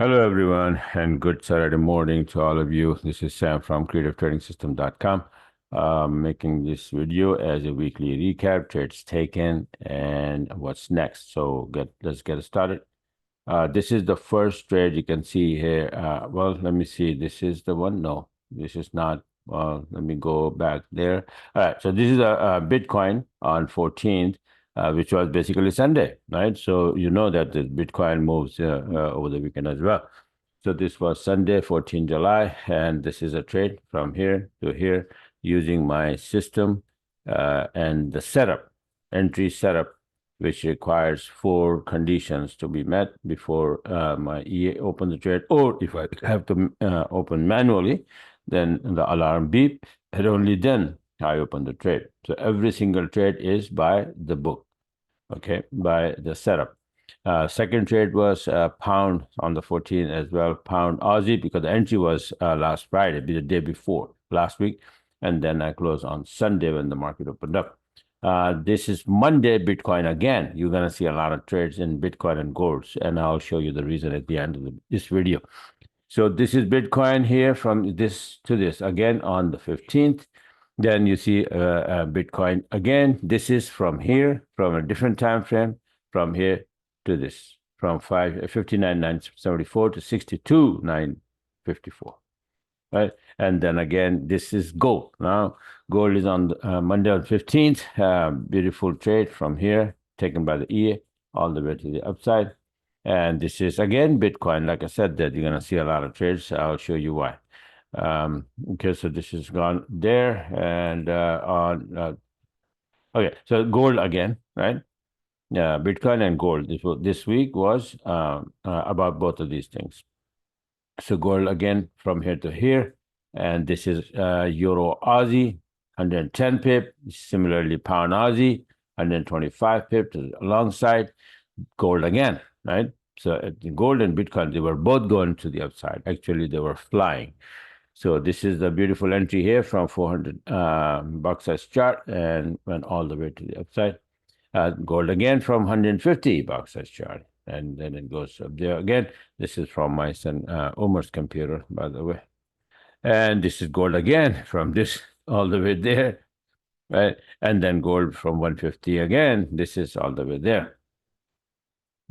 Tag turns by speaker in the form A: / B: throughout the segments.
A: Hello, everyone, and good Saturday morning to all of you. This is Sam from creativetradingsystem.com, making this video as a weekly recap, trades taken, and what's next. So let's get started. This is the first trade you can see here. Well, let me see. This is the one. No, this is not. Let me go back there. All right. So this is a Bitcoin on 14th, which was basically Sunday, right? So you know that the Bitcoin moves over the weekend as well. So this was Sunday, 14 July, and this is a trade from here to here using my system and the setup, entry setup, which requires 4 conditions to be met before my EA open the trade, or if I have to open manually, then the alarm beep, and only then I open the trade. So every single trade is by the book, okay, by the setup. Second trade was pound on the 14th as well, pound Aussie, because the entry was last Friday, the day before last week, and then I closed on Sunday when the market opened up. This is Monday Bitcoin again. You're going to see a lot of trades in Bitcoin and gold, and I'll show you the reason at the end of this video. So this is Bitcoin here from this to this again on the 15th. Then you see Bitcoin again. This is from here, from a different time frame, from here to this, from 59,974 to 62,954. Right, and then again, this is gold. Now, gold is on Monday on 15th. Beautiful trade from here, taken by the EA all the way to the upside. And this is again Bitcoin. Like I said, that you're gonna see a lot of trades. I'll show you why. Okay, so this is gone there, and okay, so gold again, right? Yeah, Bitcoin and gold. This week was about both of these things. So gold again from here to here, and this is Euro Aussie, 110 pip. Similarly, pound Aussie, 125 pip alongside gold again, right? So gold and Bitcoin, they were both going to the upside. Actually, they were flying. So this is the beautiful entry here from 400 bucks as chart and went all the way to the upside. Gold again from 150 bucks as chart, and then it goes up there again. This is from my son Omar's computer, by the way. And this is gold again from this all the way there, right? And then gold from 150 again. This is all the way there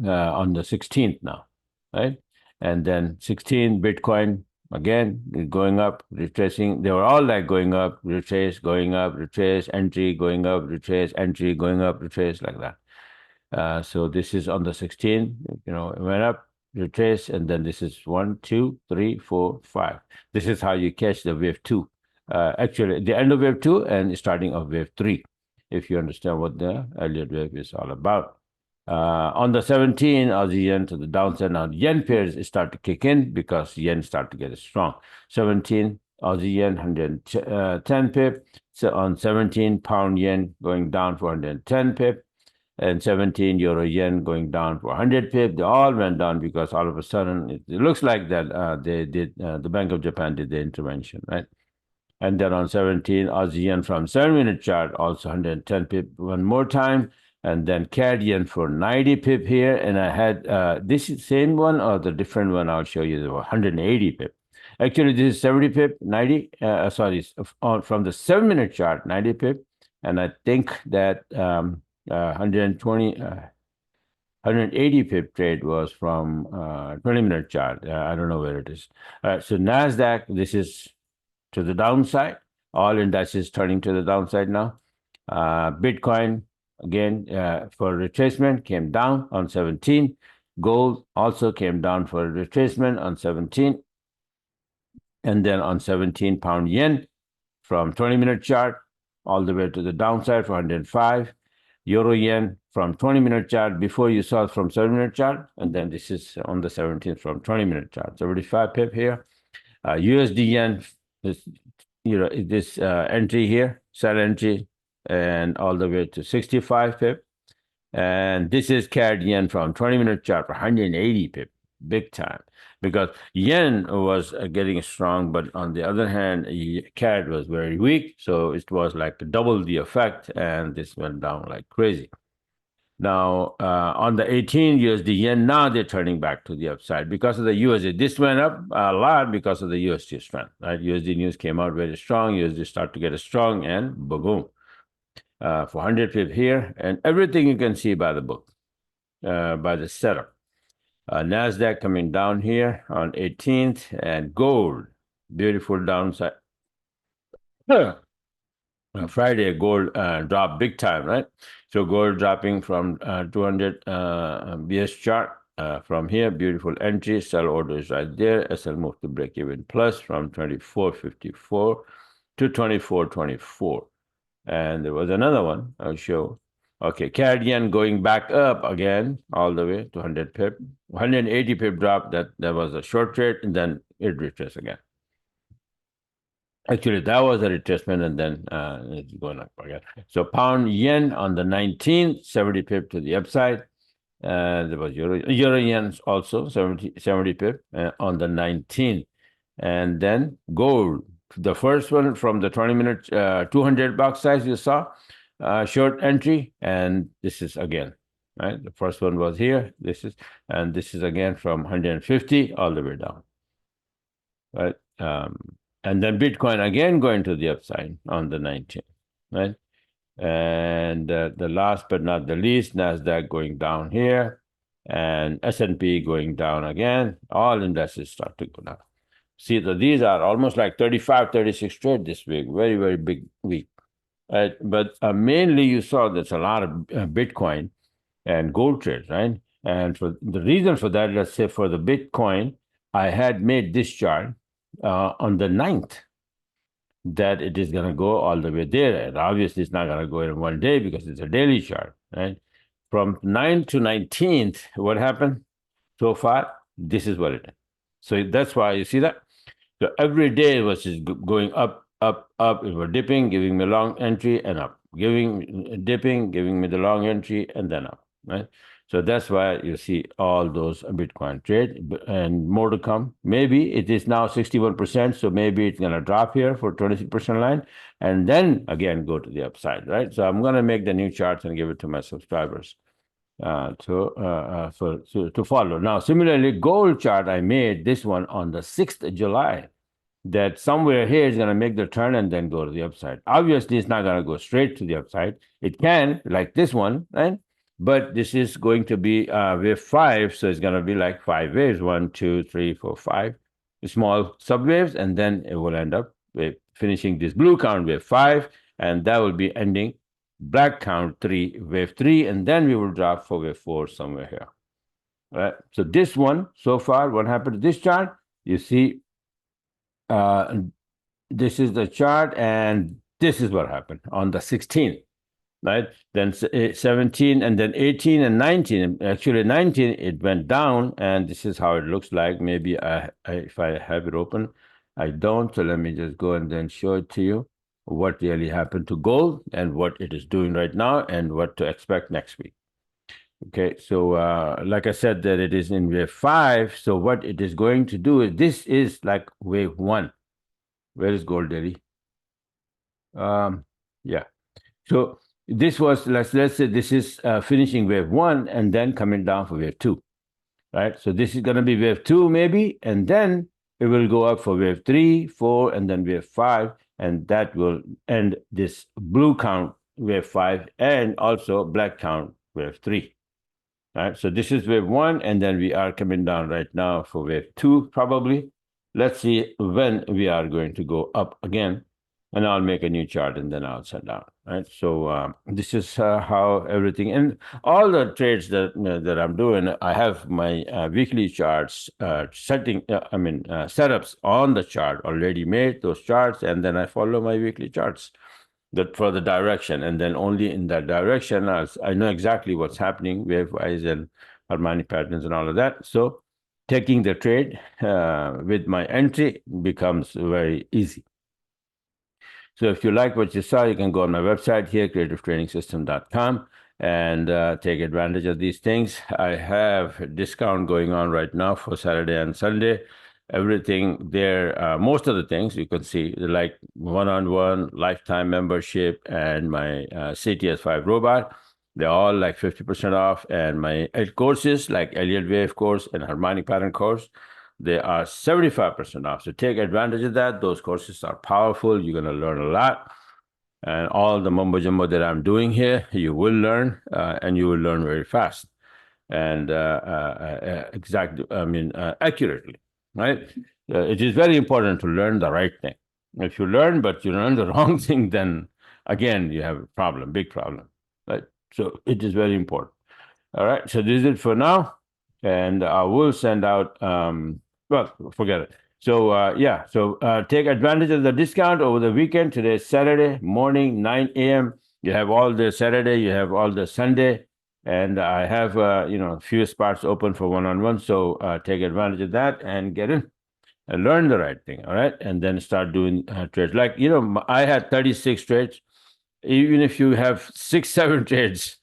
A: on the 16th now, right? And then 16 Bitcoin again going up, retracing. They were all like going up, retrace, going up, retrace, entry, going up, retrace, entry, going up, retrace, like that. So this is on the 16th, you know, it went up, retrace, and then this is 1, 2, 3, 4, 5. This is how you catch the wave 2. Actually, the end of wave 2 and starting of wave 3, if you understand what the Elliott wave is all about. On the 17th, Aussie yen to the downside. Now, yen pairs start to kick in because yen start to get strong. 17, Aussie yen, 110 pip. So on 17, pound yen going down for 110 pip. And 17, euro yen going down for 100 pip. They all went down because all of a sudden, it looks like that they did, the Bank of Japan did the intervention, right? And then on 17, Aussie yen from 7-minute chart, also 110 pip one more time. And then CAD yen for 90 pip here. And I had this same one or the different one, I'll show you the 180 pip. Actually, this is 70 pip, 90, sorry, from the 7-minute chart, 90 pip. And I think that 180 pip trade was from 20-minute chart. I don't know where it is. So NASDAQ, this is to the downside. All indices turning to the downside now. Bitcoin, again, for retracement, came down on 17. Gold also came down for retracement on 17. And then on 17, pound yen from 20-minute chart all the way to the downside for 105. Euro yen from 20-minute chart before you saw from 7-minute chart. And then this is on the 17th from 20-minute chart. 75 pip here. USD yen, this, this entry here, sell entry, and all the way to 65 pip. And this is CAD yen from 20-minute chart for 180 pip, big time, because yen was getting strong, but on the other hand, CAD was very weak, so it was like double the effect, and this went down like crazy. Now, on the 18 USD yen, now they're turning back to the upside because of the USD. This went up a lot because of the USD strength, right? USD news came out very strong. USD start to get strong, and boom, 400 pip here, and everything you can see by the book, by the setup. NASDAQ coming down here on 18th, and gold, beautiful downside. Friday, gold dropped big time, right? So gold dropping from 200 BS chart from here, beautiful entry, sell orders right there. SL moved to break even plus from 24.54 to 24.24. And there was another one I'll show. Okay, CAD yen going back up again, all the way to 100 pip. 180 pip drop, that was a short trade, and then it retraced again. Actually, that was a retracement, and then it's going up again. So pound yen on the 19th, 70 pip to the upside. There was euro yen also, 70 pip on the 19th. And then gold, the first one from the 20-minute 200 box size you saw, short entry, and this is again, right? The first one was here, this is again from 150 all the way down, right? And then Bitcoin again going to the upside on the 19th, right? And the last but not the least, NASDAQ going down here, and S&P going down again. All indices start to go down. See, these are almost like 35, 36 trade this week. Very, very big week. Right? But mainly you saw there's a lot of Bitcoin and gold trades, right? And for the reason for that, let's say for the Bitcoin, I had made this chart on the 9th that it is going to go all the way there. And obviously, it's not going to go in one day because it's a daily chart, right? From 9th to 19th, what happened so far? This is what it is. So that's why you see that. So every day it was just going up, up, up. It was dipping, giving me long entry and up. Dipping, giving me the long entry and then up, right? So that's why you see all those Bitcoin trade, and more to come. Maybe it is now 61%, so maybe it's going to drop here for 26% line, and then again go to the upside, right? So I'm going to make the new charts and give it to my subscribers to follow. Now, similarly, gold chart, I made this one on the 6th of July, that somewhere here is going to make the turn and then go to the upside. Obviously, it's not going to go straight to the upside. It can, like this one, right? But this is going to be wave 5, so it's going to be like 5 waves, 1, 2, 3, 4, 5 small subwaves, and then it will end up with finishing this blue count wave 5, and that will be ending black count 3, wave 3, and then we will drop for wave 4 somewhere here. All right. So this one, so far, what happened to this chart? You see, this is the chart, and this is what happened on the 16th. Right, then 17, and then 18 and 19. Actually, 19 it went down, and this is how it looks like. Maybe if I have it open, I don't. So let me just go and then show it to you what really happened to gold and what it is doing right now, and what to expect next week. Okay, so like I said, that it is in wave 5. So what it is going to do is, this is like wave 1. Where is gold daily? Yeah. So this was, let's say this is finishing wave 1 and then coming down for wave 2, right? So this is going to be wave 2 maybe, and then it will go up for wave 3, 4, and then wave 5, and that will end this blue count wave 5 and also black count wave 3, right? So this is wave 1, and then we are coming down right now for wave 2 probably. Let's see when we are going to go up again, and I'll make a new chart and then I'll send out, right? So this is how everything, and all the trades that I'm doing, I have my weekly charts setups on the chart already made, those charts, and then I follow my weekly charts that for the direction, and then only in that direction I know exactly what's happening wave-wise and Armani patterns and all of that. So taking the trade with my entry becomes very easy. So if you like what you saw, you can go on my website here, creativetrainingsystem.com, and take advantage of these things. I have a discount going on right now for Saturday and Sunday. Everything there, most of the things you can see, like one-on-one, lifetime membership, and my CTS5 robot. They're all like 50% off. And my courses like Elliott Wave course and Harmonic Pattern course, they are 75% off. So take advantage of that. Those courses are powerful. You're going to learn a lot. And all the mumbo jumbo that I'm doing here, you will learn, and you will learn very fast and accurately, right? It is very important to learn the right thing. If you learn, but you learn the wrong thing, then again, you have a problem, big problem, right? So it is very important. All right, so this is it for now. And I will send out, well, forget it. So take advantage of the discount over the weekend. Today is Saturday morning, 9 a.m. You have all the Saturday, you have all the Sunday, and I have a few spots open for one-on-one. So take advantage of that and get in and learn the right thing. All right, and then start doing trades. Like I had 36 trades. Even if you have 6-7 trades,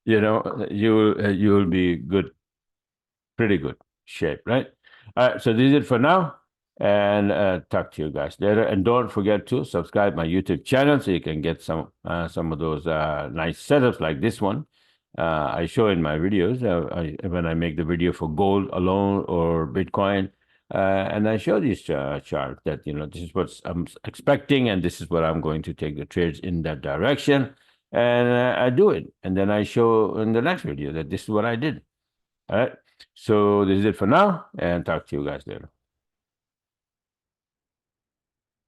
A: you'll be good, pretty good shape, right? All right, so this is it for now, and talk to you guys later. And don't forget to subscribe my YouTube channel so you can get some of those nice setups like this one. I show in my videos when I make the video for gold alone or Bitcoin, and I show these charts that this is what I'm expecting, and this is what I'm going to take the trades in that direction. And I do it. And then I show in the next video that this is what I did. All right. So this is it for now, and talk to you guys later.